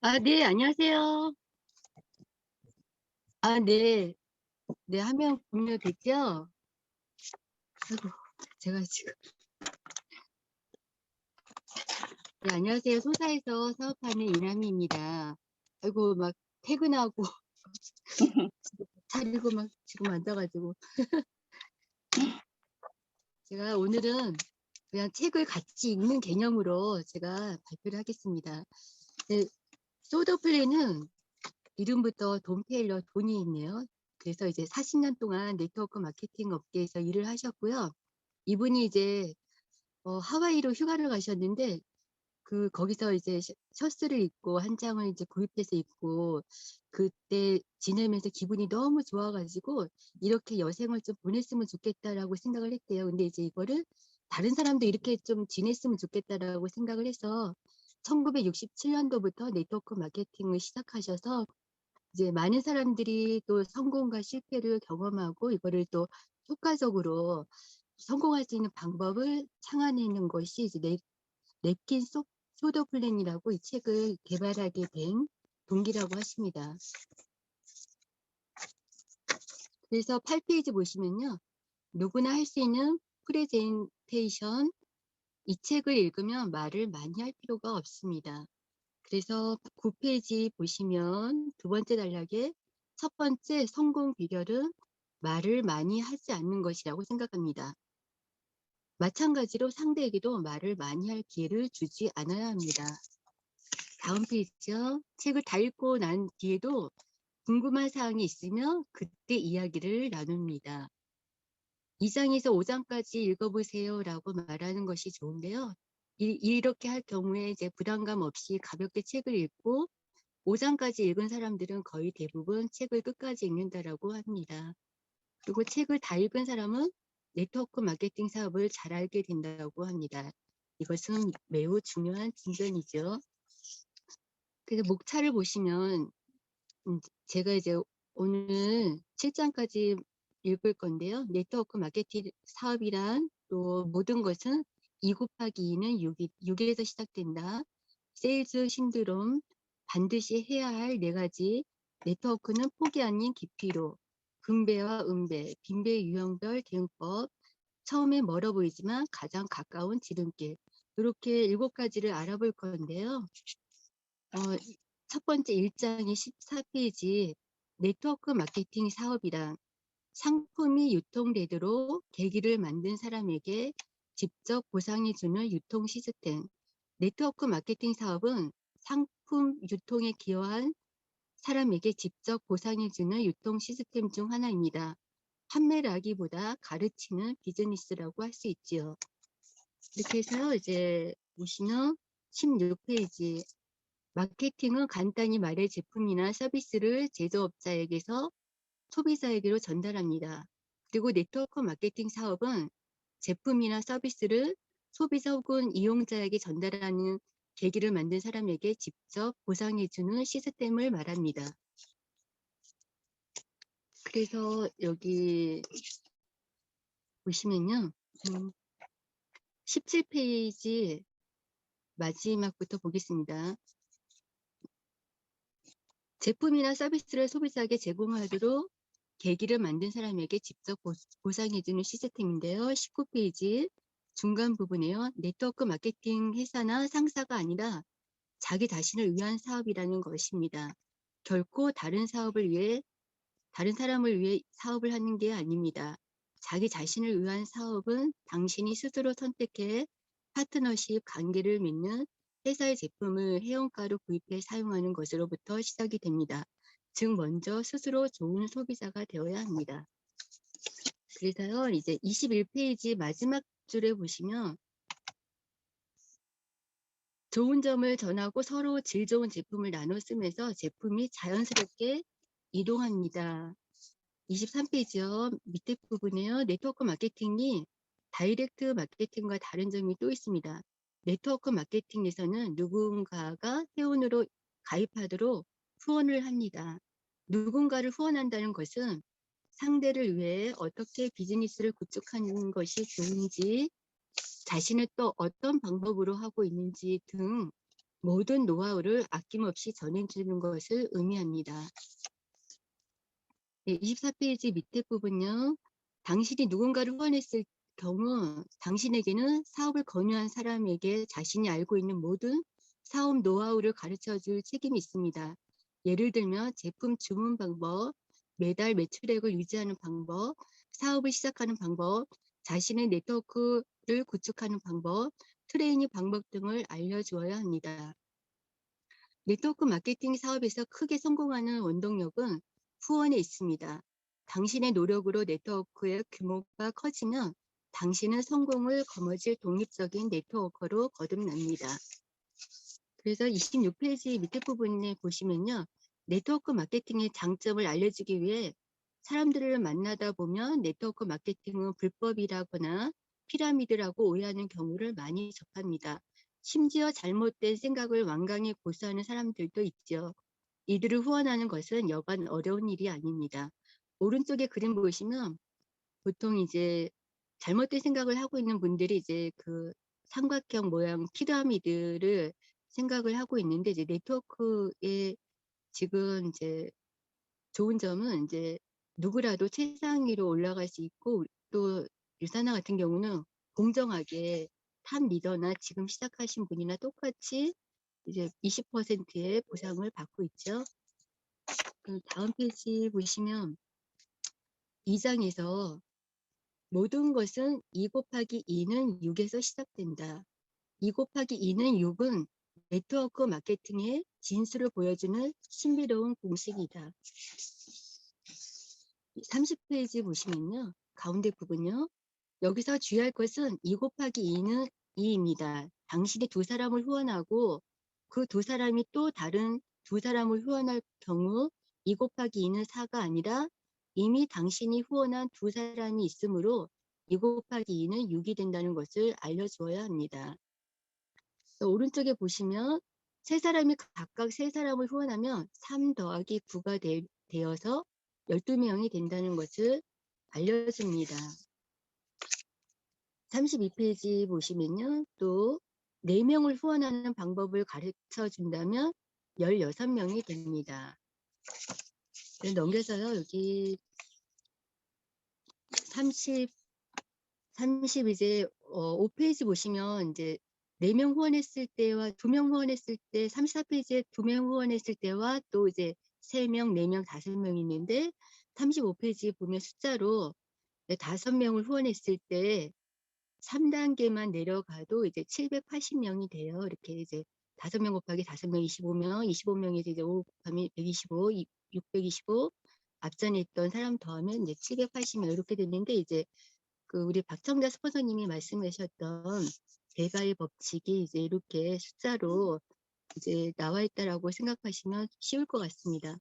네, 안녕하세요. 네, 네, 화면 공유됐죠? 아이고, 제가 지금. 네, 안녕하세요. 소사에서 사업하는 이남희입니다. 아이고, 막 퇴근하고 차리고 막 지금 앉아가지고. 제가 오늘은 그냥 책을 같이 읽는 개념으로 제가 발표를 하겠습니다. 네, 소더플레이는 이름부터 돈 페일러 돈이 있네요. 그래서 이제 40년 동안 네트워크 마케팅 업계에서 일을 하셨고요. 이분이 이제 하와이로 휴가를 가셨는데 거기서 이제 셔츠를 입고 한 장을 이제 구입해서 입고 그때 지내면서 기분이 너무 좋아가지고 이렇게 여생을 좀 보냈으면 좋겠다라고 생각을 했대요. 근데 이제 이거를 다른 사람도 이렇게 좀 지냈으면 좋겠다라고 생각을 해서 1967년도부터 네트워크 마케팅을 시작하셔서 이제 많은 사람들이 또 성공과 실패를 경험하고 이거를 또 효과적으로 성공할 수 있는 방법을 창안해낸 것이 이제 냅킨 소더 플랜이라고 이 책을 개발하게 된 동기라고 하십니다. 그래서 8페이지 보시면요. 누구나 할 수 있는 프레젠테이션, 이 책을 읽으면 말을 많이 할 필요가 없습니다. 그래서 9페이지 보시면 두 번째 단락에 첫 번째 성공 비결은 말을 많이 하지 않는 것이라고 생각합니다. 마찬가지로 상대에게도 말을 많이 할 기회를 주지 않아야 합니다. 다음 페이지요. 책을 다 읽고 난 뒤에도 궁금한 사항이 있으면 그때 이야기를 나눕니다. 2장에서 5장까지 읽어보세요 라고 말하는 것이 좋은데요. 이렇게 할 경우에 이제 부담감 없이 가볍게 책을 읽고 5장까지 읽은 사람들은 거의 대부분 책을 끝까지 읽는다라고 합니다. 그리고 책을 다 읽은 사람은 네트워크 마케팅 사업을 잘 알게 된다고 합니다. 이것은 매우 중요한 진전이죠. 그래서 목차를 보시면 제가 이제 오늘 7장까지 읽을 건데요. 네트워크 마케팅 사업이란 또 모든 것은 2 곱하기 2는 6에서 시작된다. 세일즈 신드롬, 반드시 해야 할 4가지, 네트워크는 폭이 아닌 깊이로, 분배와 음배, 빈배 유형별 대응법, 처음에 멀어 보이지만 가장 가까운 지름길. 이렇게 7가지를 알아볼 건데요. 첫 번째 1장의 14페이지 네트워크 마케팅 사업이란 상품이 유통되도록 계기를 만든 사람에게 직접 보상해주는 유통 시스템. 네트워크 마케팅 사업은 상품 유통에 기여한 사람에게 직접 보상해주는 유통 시스템 중 하나입니다. 판매라기보다 가르치는 비즈니스라고 할 수 있지요. 이렇게 해서 이제 보시면 16페이지 마케팅은 간단히 말해 제품이나 서비스를 제조업자에게서 소비자에게로 전달합니다. 그리고 네트워크 마케팅 사업은 제품이나 서비스를 소비자 혹은 이용자에게 전달하는 계기를 만든 사람에게 직접 보상해주는 시스템을 말합니다. 그래서 여기 보시면요. 17페이지 마지막부터 보겠습니다. 제품이나 서비스를 소비자에게 제공하도록 계기를 만든 사람에게 직접 보상해주는 시스템인데요. 19페이지 중간 부분에요. 네트워크 마케팅 회사나 상사가 아니라 자기 자신을 위한 사업이라는 것입니다. 결코 다른 사람을 위해 사업을 하는 게 아닙니다. 자기 자신을 위한 사업은 당신이 스스로 선택해 파트너십 관계를 맺는 회사의 제품을 회원가로 구입해 사용하는 것으로부터 시작이 됩니다. 즉 먼저 스스로 좋은 소비자가 되어야 합니다. 그래서요, 이제 21페이지 마지막 줄에 보시면 좋은 점을 전하고 서로 질 좋은 제품을 나눠 쓰면서 제품이 자연스럽게 이동합니다. 23페이지요. 밑에 부분에요. 네트워크 마케팅이 다이렉트 마케팅과 다른 점이 또 있습니다. 네트워크 마케팅에서는 누군가가 회원으로 가입하도록 후원을 합니다. 누군가를 후원한다는 것은 상대를 위해 어떻게 비즈니스를 구축하는 것이 좋은지, 자신을 또 어떤 방법으로 하고 있는지 등 모든 노하우를 아낌없이 전해주는 것을 의미합니다. 네, 24페이지 밑에 부분요. 당신이 누군가를 후원했을 경우 당신에게는 사업을 권유한 사람에게 자신이 알고 있는 모든 사업 노하우를 가르쳐줄 책임이 있습니다. 예를 들면 제품 주문 방법, 매달 매출액을 유지하는 방법, 사업을 시작하는 방법, 자신의 네트워크를 구축하는 방법, 트레이닝 방법 등을 알려주어야 합니다. 네트워크 마케팅 사업에서 크게 성공하는 원동력은 후원에 있습니다. 당신의 노력으로 네트워크의 규모가 커지면 당신은 성공을 거머쥘 독립적인 네트워커로 거듭납니다. 그래서 26페이지 밑에 부분에 보시면요. 네트워크 마케팅의 장점을 알려주기 위해 사람들을 만나다 보면 네트워크 마케팅은 불법이라거나 피라미드라고 오해하는 경우를 많이 접합니다. 심지어 잘못된 생각을 완강히 고수하는 사람들도 있죠. 이들을 후원하는 것은 여간 어려운 일이 아닙니다. 오른쪽에 그림 보시면 보통 이제 잘못된 생각을 하고 있는 분들이 이제 그 삼각형 모양 피라미드를 생각을 하고 있는데, 이제 네트워크의 지금 이제 좋은 점은 이제 누구라도 최상 위로 올라갈 수 있고, 또 유사나 같은 경우는 공정하게 탑 리더나 지금 시작하신 분이나 똑같이 이제 20%의 보상을 받고 있죠. 그 다음 페이지 보시면 2장에서 모든 것은 2 곱하기 2는 6에서 시작된다. 2 곱하기 2는 6은 네트워크 마케팅의 진수를 보여주는 신비로운 공식이다. 30페이지 보시면요. 가운데 부분요. 여기서 주의할 것은 2 곱하기 2는 2입니다. 당신이 두 사람을 후원하고 그 두 사람이 또 다른 두 사람을 후원할 경우 2 곱하기 2는 4가 아니라 이미 당신이 후원한 두 사람이 있으므로 2 곱하기 2는 6이 된다는 것을 알려주어야 합니다. 오른쪽에 보시면 세 사람이 각각 세 사람을 후원하면 3 더하기 9가 되어서 12명이 된다는 것을 알려줍니다. 32페이지 보시면요. 또 4명을 후원하는 방법을 가르쳐 준다면 16명이 됩니다. 넘겨서요. 여기 30 이제 5페이지 보시면 이제 4명 후원했을 때와 2명 후원했을 때, 34페이지에 2명 후원했을 때와 또 이제 3명, 4명, 5명이 있는데 35페이지 보면 숫자로 5명을 후원했을 때 3단계만 내려가도 이제 780명이 돼요. 이렇게 이제 5명 곱하기 5명 25명, 25명에서 이제 5 곱하면 125, 625, 앞전에 있던 사람 더하면 이제 780명 이렇게 됐는데, 이제 그 우리 박정자 스폰서님이 말씀하셨던 대가의 법칙이 이제 이렇게 숫자로 이제 나와 있다라고 생각하시면 쉬울 것 같습니다.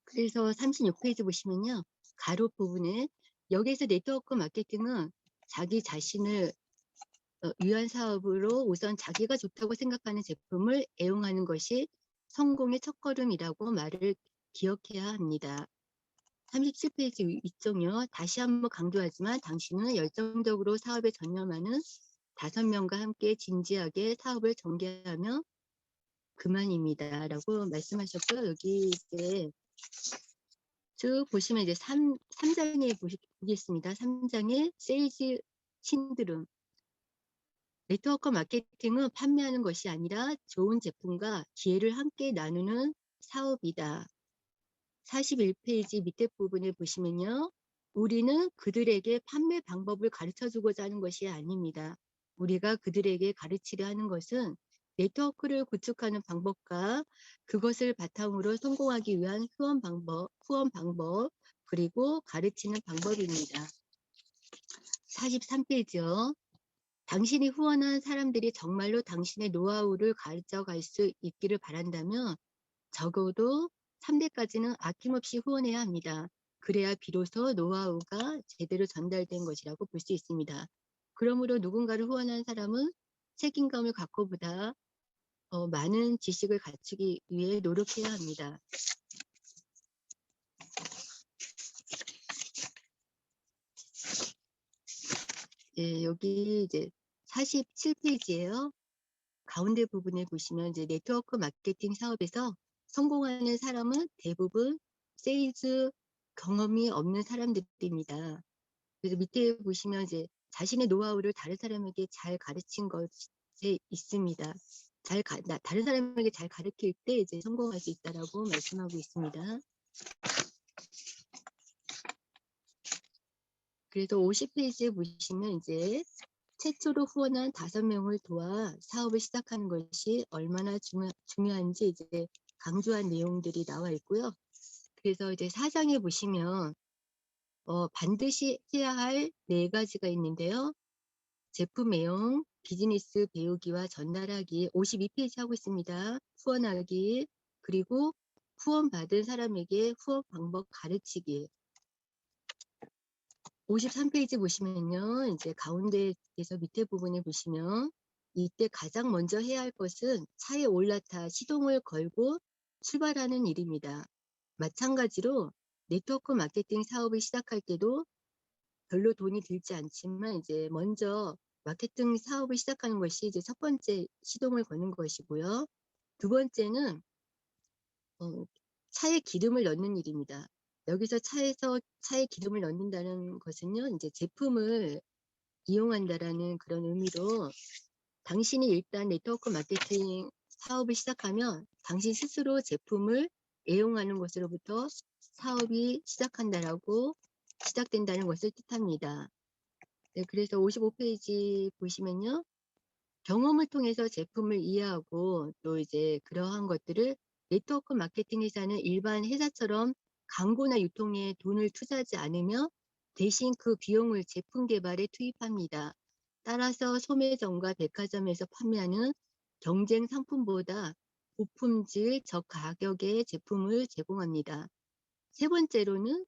그래서 36페이지 보시면요. 가로 부분에 여기에서 네트워크 마케팅은 자기 자신을 위한 사업으로 우선 자기가 좋다고 생각하는 제품을 애용하는 것이 성공의 첫걸음이라고 말을 기억해야 합니다. 37페이지 위쪽요. 다시 한번 강조하지만 당신은 열정적으로 사업에 전념하는 5명과 함께 진지하게 사업을 전개하면 그만입니다. 라고 말씀하셨고요. 여기 이제 쭉 보시면 이제 3장에 보겠습니다. 3장에 세일즈 신드롬. 네트워크 마케팅은 판매하는 것이 아니라 좋은 제품과 기회를 함께 나누는 사업이다. 41페이지 밑에 부분을 보시면요. 우리는 그들에게 판매 방법을 가르쳐주고자 하는 것이 아닙니다. 우리가 그들에게 가르치려 하는 것은 네트워크를 구축하는 방법과 그것을 바탕으로 성공하기 위한 후원 방법, 그리고 가르치는 방법입니다. 43페이지요. 당신이 후원한 사람들이 정말로 당신의 노하우를 가르쳐갈 수 있기를 바란다면 적어도 3대까지는 아낌없이 후원해야 합니다. 그래야 비로소 노하우가 제대로 전달된 것이라고 볼 수 있습니다. 그러므로 누군가를 후원한 사람은 책임감을 갖고보다 많은 지식을 갖추기 위해 노력해야 합니다. 예, 여기 이제 47페이지예요. 가운데 부분에 보시면 이제 네트워크 마케팅 사업에서 성공하는 사람은 대부분 세일즈 경험이 없는 사람들입니다. 그래서 밑에 보시면 이제 자신의 노하우를 다른 사람에게 잘 가르친 것에 있습니다. 다른 사람에게 잘 가르칠 때 이제 성공할 수 있다라고 말씀하고 있습니다. 그래서 50페이지에 보시면 이제 최초로 후원한 5명을 도와 사업을 시작하는 것이 얼마나 중요한지 이제 강조한 내용들이 나와 있고요. 그래서 이제 4장에 보시면 반드시 해야 할 4가지가 있는데요. 제품 내용, 비즈니스 배우기와 전달하기 52페이지 하고 있습니다. 후원하기, 그리고 후원받은 사람에게 후원 방법 가르치기. 53페이지 보시면요. 이제 가운데에서 밑에 부분에 보시면 이때 가장 먼저 해야 할 것은 차에 올라타 시동을 걸고 출발하는 일입니다. 마찬가지로 네트워크 마케팅 사업을 시작할 때도 별로 돈이 들지 않지만 이제 먼저 마케팅 사업을 시작하는 것이 이제 첫 번째 시동을 거는 것이고요. 두 번째는 차에 기름을 넣는 일입니다. 여기서 차에 기름을 넣는다는 것은요, 이제 제품을 이용한다라는 그런 의미로 당신이 일단 네트워크 마케팅 사업을 시작하면 당신 스스로 제품을 애용하는 것으로부터 사업이 시작된다는 것을 뜻합니다. 네, 그래서 55페이지 보시면요. 경험을 통해서 제품을 이해하고 또 이제 그러한 것들을 네트워크 마케팅 회사는 일반 회사처럼 광고나 유통에 돈을 투자하지 않으며 대신 그 비용을 제품 개발에 투입합니다. 따라서 소매점과 백화점에서 판매하는 경쟁 상품보다 고품질 저가격의 제품을 제공합니다. 세 번째로는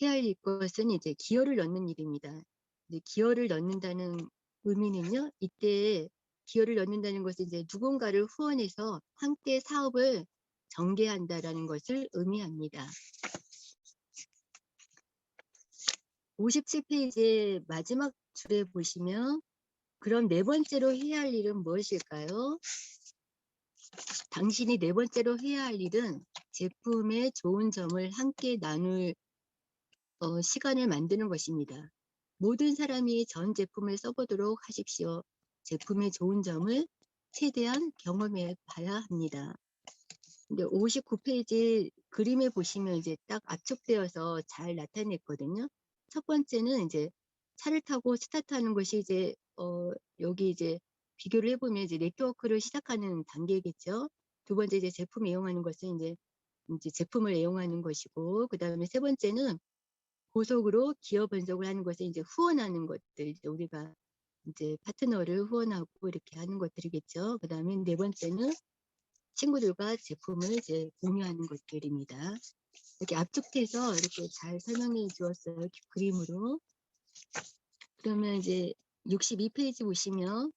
해야 할 것은 이제 기여를 넣는 일입니다. 이제 기여를 넣는다는 의미는요, 이때 기여를 넣는다는 것은 이제 누군가를 후원해서 함께 사업을 전개한다라는 것을 의미합니다. 57페이지의 마지막 줄에 보시면 그럼 네 번째로 해야 할 일은 무엇일까요? 당신이 네 번째로 해야 할 일은 제품의 좋은 점을 함께 나눌 시간을 만드는 것입니다. 모든 사람이 전 제품을 써보도록 하십시오. 제품의 좋은 점을 최대한 경험해 봐야 합니다. 근데 59페이지 그림에 보시면 이제 딱 압축되어서 잘 나타냈거든요. 첫 번째는 이제 차를 타고 스타트하는 것이 이제 여기 이제 비교를 해보면 이제 네트워크를 시작하는 단계겠죠. 두 번째 이제 제품 이용하는 것은 이제 제품을 애용하는 것이고, 그 다음에 세 번째는 고속으로 기업 번속을 하는 것은 이제 후원하는 것들, 이제 우리가 이제 파트너를 후원하고 이렇게 하는 것들이겠죠. 그 다음에 네 번째는 친구들과 제품을 이제 공유하는 것들입니다. 이렇게 압축해서 이렇게 잘 설명해 주었어요. 그림으로. 그러면 이제 62페이지 보시면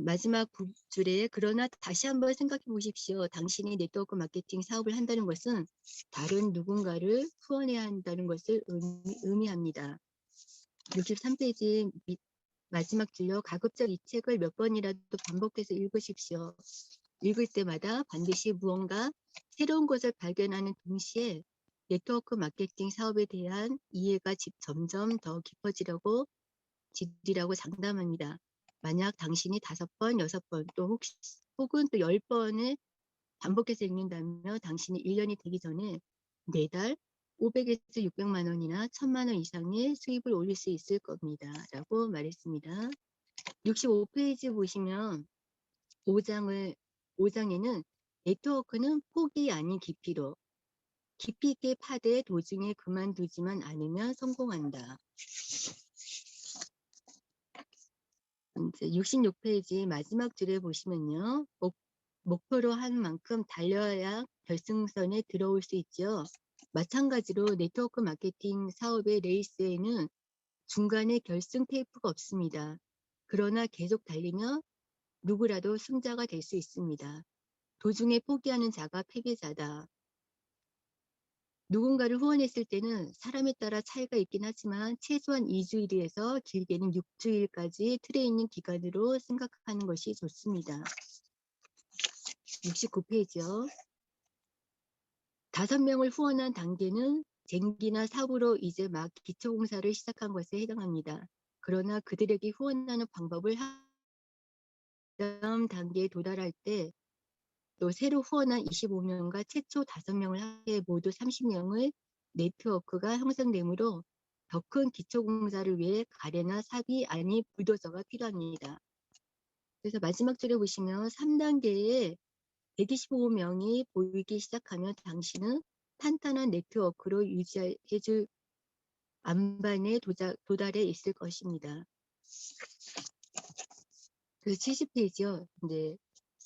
마지막 줄에 그러나 다시 한번 생각해 보십시오. 당신이 네트워크 마케팅 사업을 한다는 것은 다른 누군가를 후원해야 한다는 것을 의미합니다. 63페이지 마지막 줄요. 가급적 이 책을 몇 번이라도 반복해서 읽으십시오. 읽을 때마다 반드시 무언가 새로운 것을 발견하는 동시에 네트워크 마케팅 사업에 대한 이해가 점점 더 깊어지라고 장담합니다. 만약 당신이 5번, 6번, 혹은 또 10번을 반복해서 읽는다면 당신이 1년이 되기 전에 매달 500에서 600만 원이나 1000만 원 이상의 수입을 올릴 수 있을 겁니다. 라고 말했습니다. 65페이지 보시면 5장에는 네트워크는 폭이 아닌 깊이로 깊이 있게 파되 도중에 그만두지만 않으면 성공한다. 이제 66페이지 마지막 줄에 보시면요. 목표로 한 만큼 달려야 결승선에 들어올 수 있죠. 마찬가지로 네트워크 마케팅 사업의 레이스에는 중간에 결승 테이프가 없습니다. 그러나 계속 달리면 누구라도 승자가 될 수 있습니다. 도중에 포기하는 자가 패배자다. 누군가를 후원했을 때는 사람에 따라 차이가 있긴 하지만 최소한 2주일에서 길게는 6주일까지 틀에 있는 기간으로 생각하는 것이 좋습니다. 69페이지요. 5명을 후원한 단계는 쟁기나 사고로 이제 막 기초공사를 시작한 것에 해당합니다. 그러나 그들에게 후원하는 방법을 다음 단계에 도달할 때 또 새로 후원한 25명과 최초 5명을 합해 모두 30명의 네트워크가 형성되므로 더 큰 기초공사를 위해 가래나 삽이 아닌 불도저가 필요합니다. 그래서 마지막 줄에 보시면 3단계에 125명이 보이기 시작하면 당신은 탄탄한 네트워크로 유지해줄 안반에 도달해 있을 것입니다. 그 70페이지요. 이제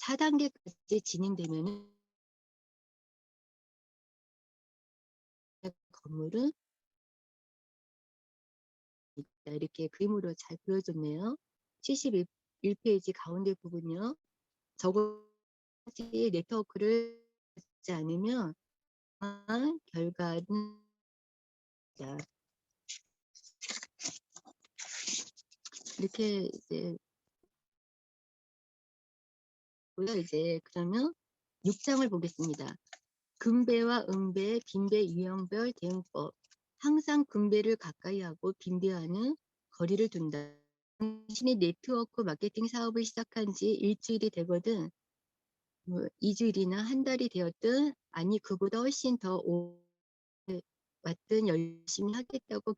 4단계까지 진행되면 건물은 이렇게 그림으로 잘 그려졌네요. 71페이지 가운데 부분요. 저것이 네트워크를 하지 않으면 결과는 이렇게 이제 그러면 6장을 보겠습니다. 금배와 응배, 빈배 유형별 대응법. 항상 금배를 가까이 하고 빈배와는 거리를 둔다. 당신이 네트워크 마케팅 사업을 시작한 지 일주일이 되거든 2주일이나 한 달이 되었든 아니 그보다 훨씬 더 오래 왔든 열심히 하겠다고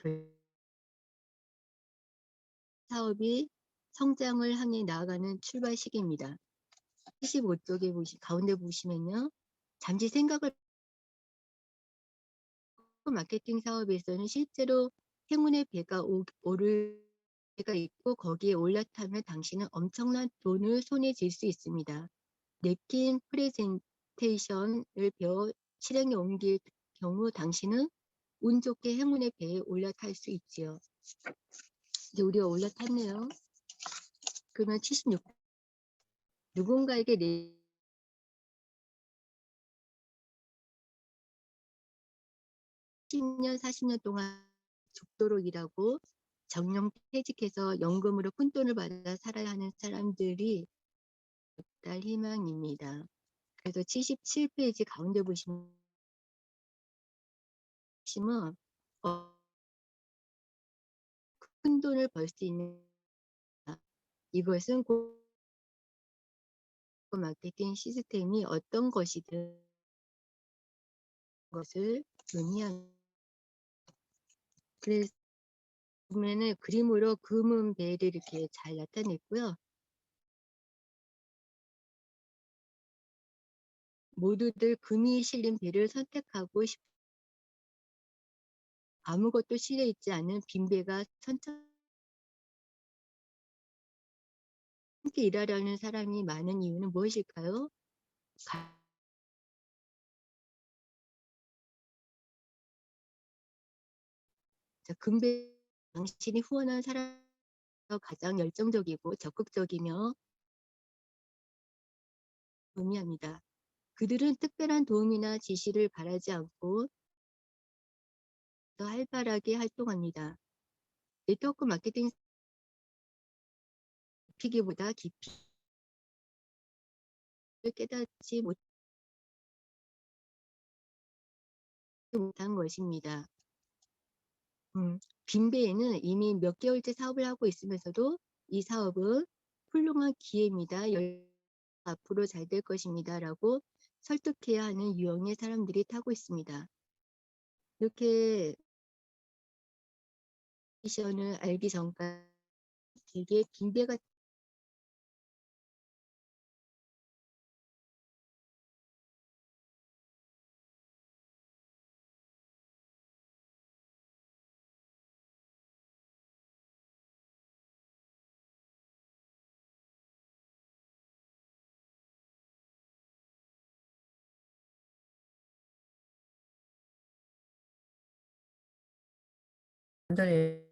사업이 성장을 향해 나아가는 출발 시기입니다. 75쪽에 가운데 보시면요. 잠시 생각을 마케팅 사업에서는 실제로 행운의 배가 오를 배가 있고 거기에 올라타면 당신은 엄청난 돈을 손에 쥘 수 있습니다. 냅킨 프레젠테이션을 배워 실행에 옮길 경우 당신은 운 좋게 행운의 배에 올라탈 수 있지요. 이제 우리가 올라탔네요. 그러면 76. 누군가에게 10년, 40년 동안 죽도록 일하고 정년 퇴직해서 연금으로 푼돈을 받아 살아야 하는 사람들이 달 희망입니다. 그래서 77페이지 가운데 보시면 큰 돈을 벌 수 있는 이것은 마케팅 시스템이 어떤 것이든 것을 의미합니다. 그래서 보면은 그림으로 금은 배를 이렇게 잘 나타냈고요. 모두들 금이 실린 배를 선택하고 아무것도 실려 있지 않은 빈 배가 천천히 함께 일하려는 사람이 많은 이유는 무엇일까요? 자, 금배 당신이 후원한 사람 가장 열정적이고 적극적이며 의미합니다. 그들은 특별한 도움이나 지시를 바라지 않고 더 활발하게 활동합니다. 네트워크 마케팅 깊이기보다 깊이 깨닫지 못한 것입니다. 빈배에는 이미 몇 개월째 사업을 하고 있으면서도 이 사업은 훌륭한 기회입니다. 앞으로 잘 될 것입니다. 라고 설득해야 하는 유형의 사람들이 타고 있습니다. 이렇게 미션을 알기 전까지 되게 빈배가 완전히